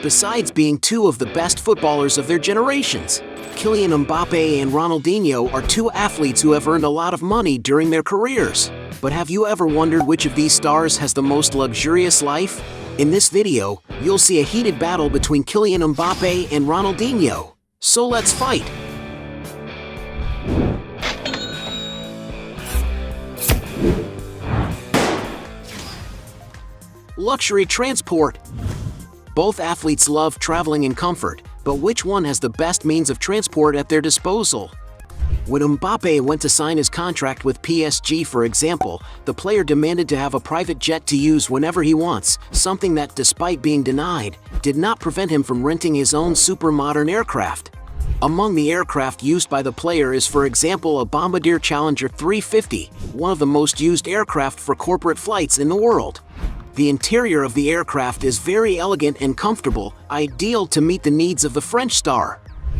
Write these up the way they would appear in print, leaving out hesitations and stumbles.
Besides being two of the best footballers of their generations, Kylian Mbappé and Ronaldinho are two athletes who have earned a lot of money during their careers. But have you ever wondered which of these stars has the most luxurious life? In this video, you'll see a heated battle between Kylian Mbappé and Ronaldinho. So let's fight! Luxury transport. Both athletes love traveling in comfort, but which one has the best means of transport at their disposal? When Mbappé went to sign his contract with PSG, for example, the player demanded to have a private jet to use whenever he wants, something that, despite being denied, did not prevent him from renting his own super-modern aircraft. Among the aircraft used by the player is, for example, a Bombardier Challenger 350, one of the most used aircraft for corporate flights in the world. The interior of the aircraft is very elegant and comfortable, ideal to meet the needs of the French star.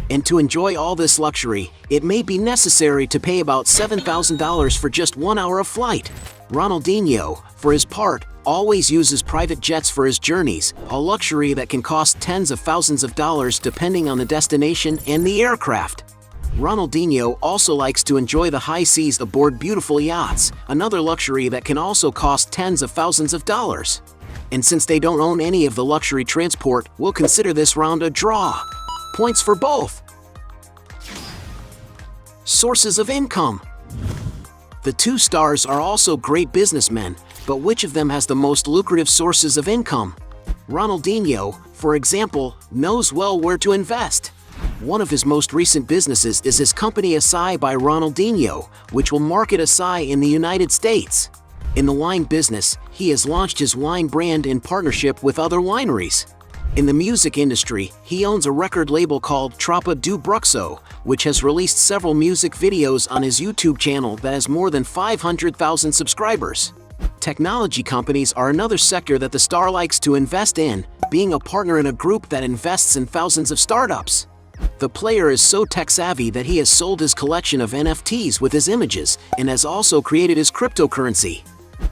And to enjoy all this luxury, it may be necessary to pay about $7,000 for just 1 hour of flight. Ronaldinho, for his part, always uses private jets for his journeys, a luxury that can cost tens of thousands of dollars depending on the destination and the aircraft. Ronaldinho also likes to enjoy the high seas aboard beautiful yachts, another luxury that can also cost tens of thousands of dollars. And since they don't own any of the luxury transport, we'll consider this round a draw. Points for both. Sources of income. The two stars are also great businessmen, but which of them has the most lucrative sources of income? Ronaldinho, for example, knows well where to invest. One of his most recent businesses is his company Acai by Ronaldinho, which will market Acai in the United States. In the wine business, he has launched his wine brand in partnership with other wineries. In the music industry, he owns a record label called Tropa do Bruxo, which has released several music videos on his YouTube channel that has more than 500,000 subscribers. Technology companies are another sector that the star likes to invest in, being a partner in a group that invests in thousands of startups. The player is so tech-savvy that he has sold his collection of NFTs with his images and has also created his cryptocurrency.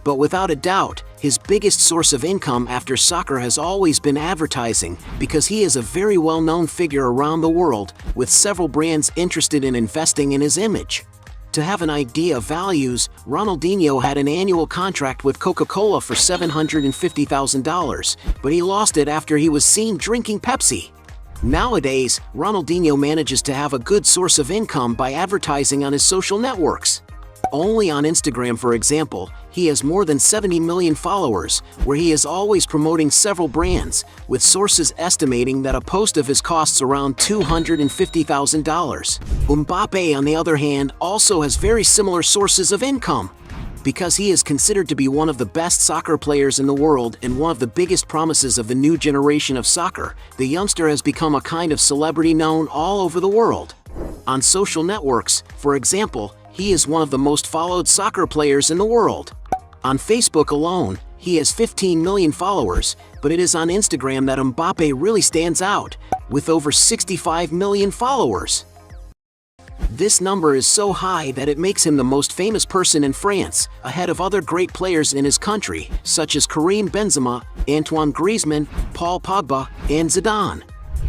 But without a doubt, his biggest source of income after soccer has always been advertising, because he is a very well-known figure around the world, with several brands interested in investing in his image. To have an idea of values, Ronaldinho had an annual contract with Coca-Cola for $750,000, but he lost it after he was seen drinking Pepsi. Nowadays, Ronaldinho manages to have a good source of income by advertising on his social networks. Only on Instagram, for example, he has more than 70 million followers, where he is always promoting several brands, with sources estimating that a post of his costs around $250,000. Mbappé, on the other hand, also has very similar sources of income. Because he is considered to be one of the best soccer players in the world and one of the biggest promises of the new generation of soccer, the youngster has become a kind of celebrity known all over the world. On social networks, for example, he is one of the most followed soccer players in the world. On Facebook alone, he has 15 million followers, but it is on Instagram that Mbappé really stands out, with over 65 million followers. This number is so high that it makes him the most famous person in France, ahead of other great players in his country, such as Karim Benzema, Antoine Griezmann, Paul Pogba, and Zidane.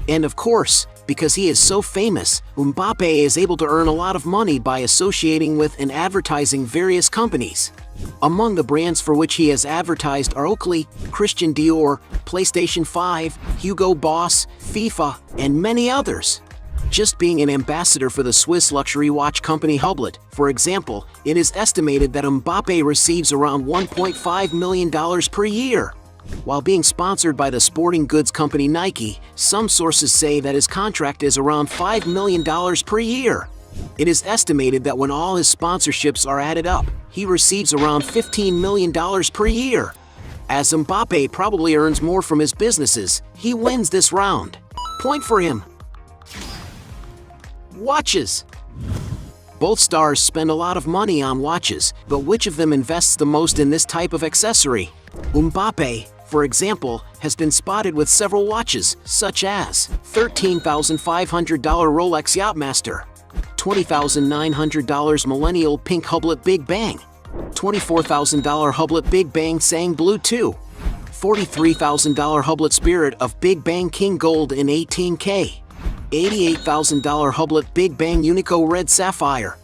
And of course, because he is so famous, Mbappé is able to earn a lot of money by associating with and advertising various companies. Among the brands for which he has advertised are Oakley, Christian Dior, PlayStation 5, Hugo Boss, FIFA, and many others. Just being an ambassador for the Swiss luxury watch company Hublot, for example, it is estimated that Mbappé receives around $1.5 million per year. While being sponsored by the sporting goods company Nike, some sources say that his contract is around $5 million per year. It is estimated that when all his sponsorships are added up, he receives around $15 million per year. As Mbappé probably earns more from his businesses, he wins this round. Point for him. Watches. Both stars spend a lot of money on watches, but which of them invests the most in this type of accessory? Mbappé, for example, has been spotted with several watches, such as $13,500 Rolex Yachtmaster, $20,900 Millennial Pink Hublot Big Bang, $24,000 Hublot Big Bang Sang Blue 2, $43,000 Hublet Spirit of Big Bang King Gold in 18K, $88,000 Hublet Big Bang Unico Red Sapphire,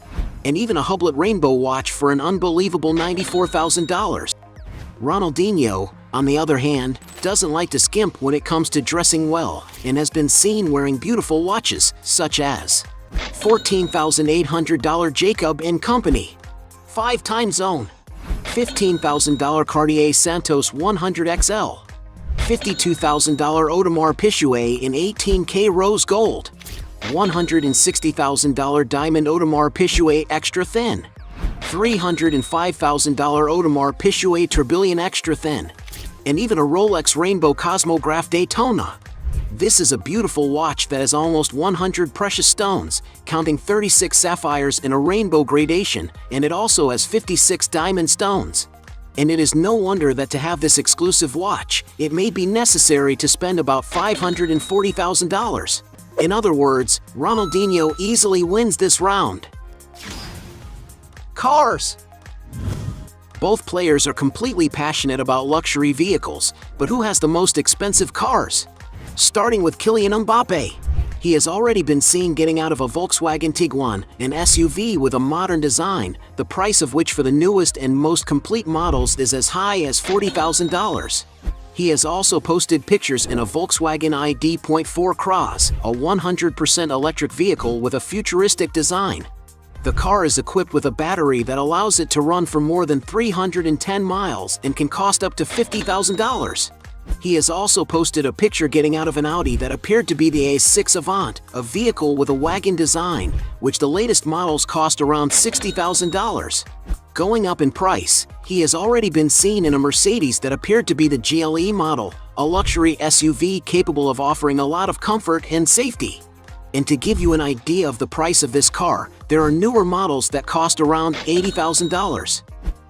and even a Hublet Rainbow watch for an unbelievable $94,000. Ronaldinho, on the other hand, doesn't like to skimp when it comes to dressing well and has been seen wearing beautiful watches such as $14,800 Jacob & Company, 5-time zone, $15,000 Cartier Santos 100XL, $52,000 Audemars Piguet in 18K Rose Gold, $160,000 Diamond Audemars Piguet Extra Thin, $305,000 Audemars Piguet Tourbillon Extra Thin, and even a Rolex Rainbow Cosmograph Daytona. This is a beautiful watch that has almost 100 precious stones, counting 36 sapphires in a rainbow gradation, and it also has 56 diamond stones. And it is no wonder that to have this exclusive watch, it may be necessary to spend about $540,000. In other words, Ronaldinho easily wins this round. Cars. Both players are completely passionate about luxury vehicles, but who has the most expensive cars? Starting with Kylian Mbappé. He has already been seen getting out of a Volkswagen Tiguan, an SUV with a modern design, the price of which for the newest and most complete models is as high as $40,000. He has also posted pictures in a Volkswagen ID.4 Cross, a 100% electric vehicle with a futuristic design. The car is equipped with a battery that allows it to run for more than 310 miles and can cost up to $50,000. He has also posted a picture getting out of an Audi that appeared to be the A6 Avant, a vehicle with a wagon design, which the latest models cost around $60,000. Going up in price, he has already been seen in a Mercedes that appeared to be the GLE model, a luxury SUV capable of offering a lot of comfort and safety. And to give you an idea of the price of this car, there are newer models that cost around $80,000.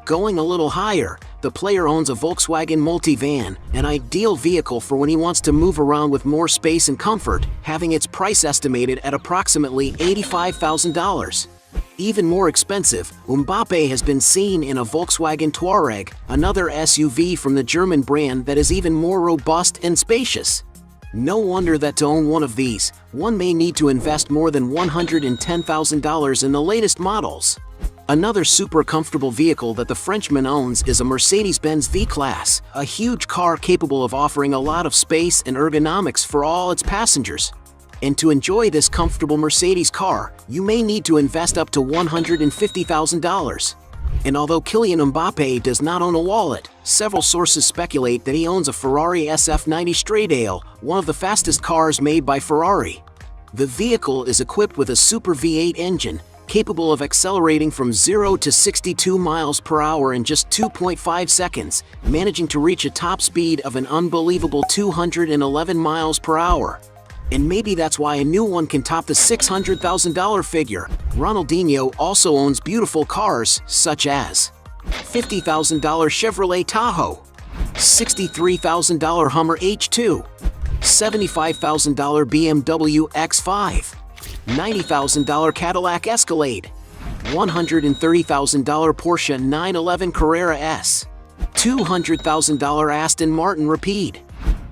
Going a little higher, the player owns a Volkswagen Multivan, an ideal vehicle for when he wants to move around with more space and comfort, having its price estimated at approximately $85,000. Even more expensive, Mbappé has been seen in a Volkswagen Touareg, another SUV from the German brand that is even more robust and spacious. No wonder that to own one of these, one may need to invest more than $110,000 in the latest models. Another super comfortable vehicle that the Frenchman owns is a Mercedes-Benz V-Class, a huge car capable of offering a lot of space and ergonomics for all its passengers. And to enjoy this comfortable Mercedes car, you may need to invest up to $150,000. And although Kylian Mbappé does not own a wallet, several sources speculate that he owns a Ferrari SF90 Stradale, one of the fastest cars made by Ferrari. The vehicle is equipped with a Super V8 engine, capable of accelerating from 0 to 62 miles per hour in just 2.5 seconds, managing to reach a top speed of an unbelievable 211 miles per hour. And maybe that's why a new one can top the $600,000 figure. Ronaldinho also owns beautiful cars, such as $50,000 Chevrolet Tahoe, $63,000 Hummer H2, $75,000 BMW X5, $90,000 Cadillac Escalade, $130,000 Porsche 911 Carrera S, $200,000 Aston Martin Rapide,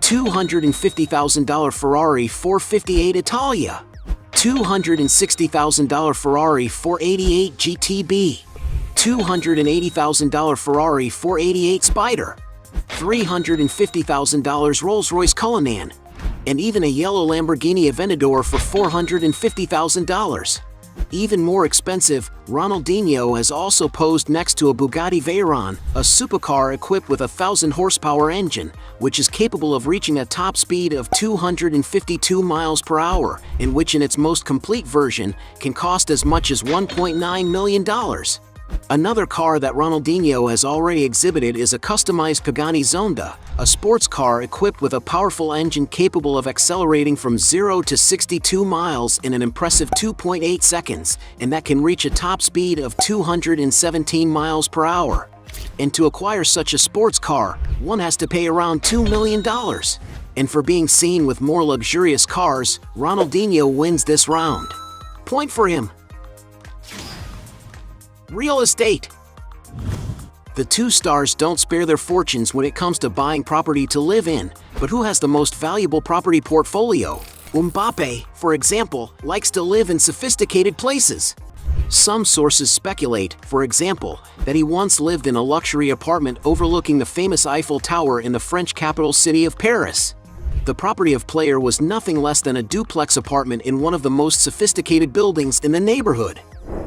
$250,000 Ferrari 458 Italia, $260,000 Ferrari 488 GTB, $280,000 Ferrari 488 Spider, $350,000 Rolls-Royce Cullinan, and even a yellow Lamborghini Aventador for $450,000. Even more expensive, Ronaldinho has also posed next to a Bugatti Veyron, a supercar equipped with a 1,000 horsepower engine, which is capable of reaching a top speed of 252 miles per hour, and which in its most complete version can cost as much as $1.9 million. Another car that Ronaldinho has already exhibited is a customized Pagani Zonda, a sports car equipped with a powerful engine capable of accelerating from 0 to 62 miles in an impressive 2.8 seconds, and that can reach a top speed of 217 miles per hour. And to acquire such a sports car, one has to pay around $2 million. And for being seen with more luxurious cars, Ronaldinho wins this round. Point for him. Real estate. The two stars don't spare their fortunes when it comes to buying property to live in, but who has the most valuable property portfolio? Mbappé, for example, likes to live in sophisticated places. Some sources speculate, for example, that he once lived in a luxury apartment overlooking the famous Eiffel Tower in the French capital city of Paris. The property of player was nothing less than a duplex apartment in one of the most sophisticated buildings in the neighborhood.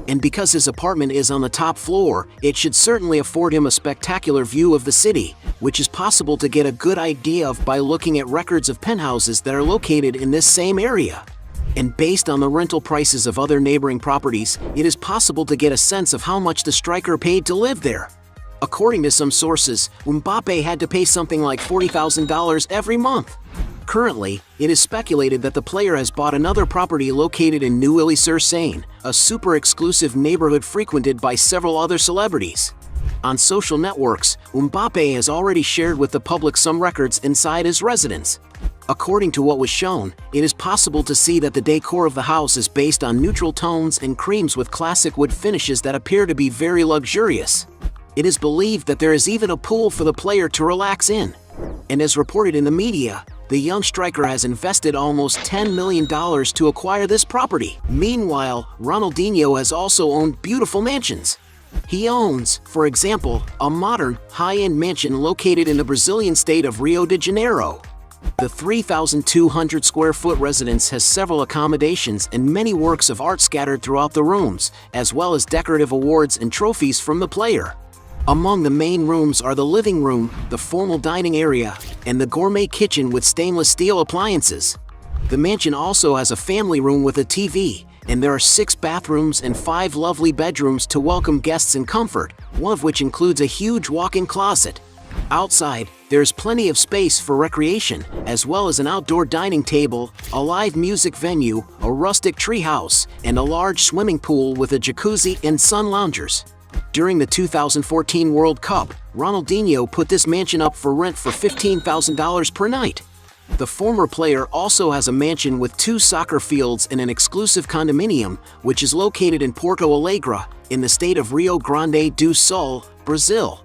And because his apartment is on the top floor, it should certainly afford him a spectacular view of the city, which is possible to get a good idea of by looking at records of penthouses that are located in this same area. And based on the rental prices of other neighboring properties, it is possible to get a sense of how much the striker paid to live there. According to some sources, Mbappé had to pay something like $40,000 every month. Currently, it is speculated that the player has bought another property located in Neuilly-sur-Seine, a super exclusive neighborhood frequented by several other celebrities. On social networks, Mbappé has already shared with the public some records inside his residence. According to what was shown, it is possible to see that the decor of the house is based on neutral tones and creams with classic wood finishes that appear to be very luxurious. It is believed that there is even a pool for the player to relax in. And as reported in the media, the young striker has invested almost $10 million to acquire this property. Meanwhile, Ronaldinho has also owned beautiful mansions. He owns, for example, a modern, high-end mansion located in the Brazilian state of Rio de Janeiro. The 3,200 square foot residence has several accommodations and many works of art scattered throughout the rooms, as well as decorative awards and trophies from the player. Among the main rooms are the living room, the formal dining area, and the gourmet kitchen with stainless steel appliances. The mansion also has a family room with a TV, and there are 6 bathrooms and 5 lovely bedrooms to welcome guests in comfort, one of which includes a huge walk-in closet. Outside, there's plenty of space for recreation, as well as an outdoor dining table, a live music venue, a rustic treehouse, and a large swimming pool with a jacuzzi and sun loungers. During the 2014 World Cup, Ronaldinho put this mansion up for rent for $15,000 per night. The former player also has a mansion with 2 soccer fields and an exclusive condominium, which is located in Porto Alegre, in the state of Rio Grande do Sul, Brazil.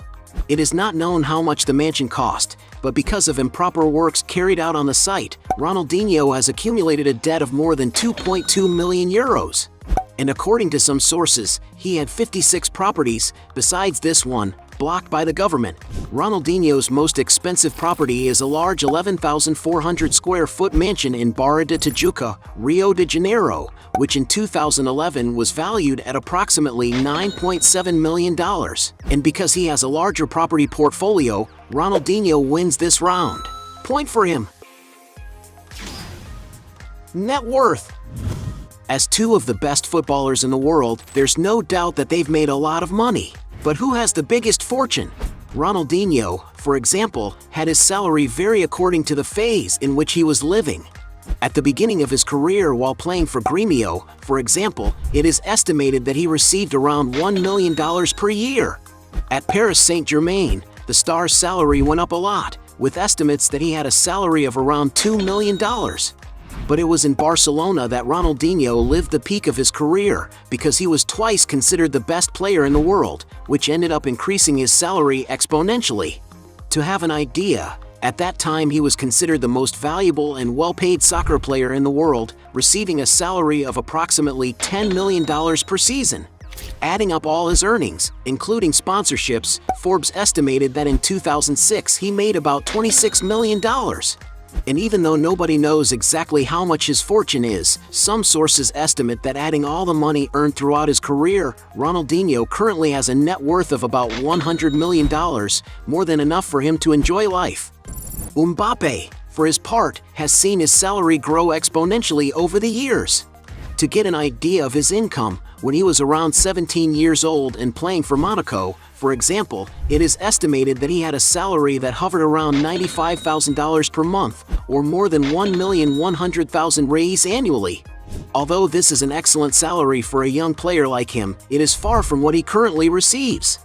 It is not known how much the mansion cost, but because of improper works carried out on the site, Ronaldinho has accumulated a debt of more than 2.2 million euros. And according to some sources, he had 56 properties, besides this one, blocked by the government. Ronaldinho's most expensive property is a large 11,400 square foot mansion in Barra de Tijuca, Rio de Janeiro, which in 2011 was valued at approximately $9.7 million. And because he has a larger property portfolio, Ronaldinho wins this round. Point for him. Net worth. As 2 of the best footballers in the world, there's no doubt that they've made a lot of money. But who has the biggest fortune? Ronaldinho, for example, had his salary vary according to the phase in which he was living. At the beginning of his career while playing for Grêmio, for example, it is estimated that he received around $1 million per year. At Paris Saint-Germain, the star's salary went up a lot, with estimates that he had a salary of around $2 million. But it was in Barcelona that Ronaldinho lived the peak of his career because he was twice considered the best player in the world, which ended up increasing his salary exponentially. To have an idea, at that time he was considered the most valuable and well-paid soccer player in the world, receiving a salary of approximately $10 million per season. Adding up all his earnings, including sponsorships, Forbes estimated that in 2006 he made about $26 million. And even though nobody knows exactly how much his fortune is, some sources estimate that adding all the money earned throughout his career, Ronaldinho currently has a net worth of about $100 million, more than enough for him to enjoy life. Mbappé, for his part, has seen his salary grow exponentially over the years. To get an idea of his income, when he was around 17 years old and playing for Monaco, for example, it is estimated that he had a salary that hovered around $95,000 per month, or more than 1,100,000 reais annually. Although this is an excellent salary for a young player like him, it is far from what he currently receives.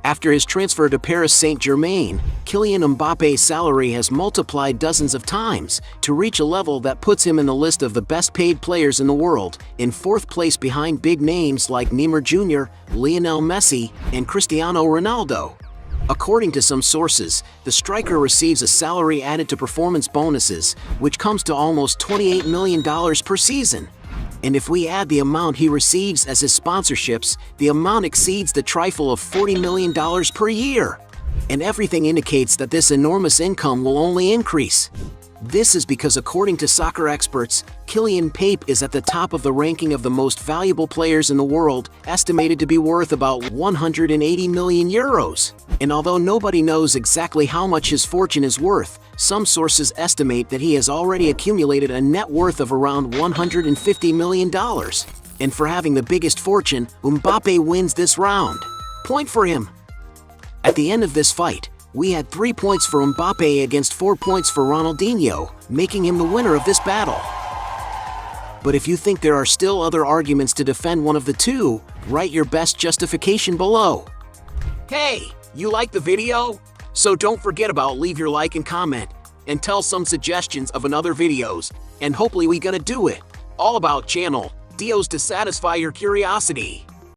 After his transfer to Paris Saint-Germain, Kylian Mbappe's salary has multiplied dozens of times to reach a level that puts him in the list of the best-paid players in the world, in 4th place behind big names like Neymar Jr., Lionel Messi, and Cristiano Ronaldo. According to some sources, the striker receives a salary added to performance bonuses, which comes to almost $28 million per season. And if we add the amount he receives as his sponsorships, the amount exceeds the trifle of $40 million per year. And everything indicates that this enormous income will only increase. This is because, according to soccer experts, Kylian Mbappé is at the top of the ranking of the most valuable players in the world, estimated to be worth about 180 million euros. And although nobody knows exactly how much his fortune is worth, some sources estimate that he has already accumulated a net worth of around $150 million. And for having the biggest fortune, Mbappé wins this round. Point for him. At the end of this fight, we had 3 points for Mbappé against 4 points for Ronaldinho, making him the winner of this battle. But if you think there are still other arguments to defend one of the two, write your best justification below. Hey, you like the video? So don't forget about leave your like and comment, and tell some suggestions of another videos, and hopefully we gonna do it. All about channel, Dios to satisfy your curiosity.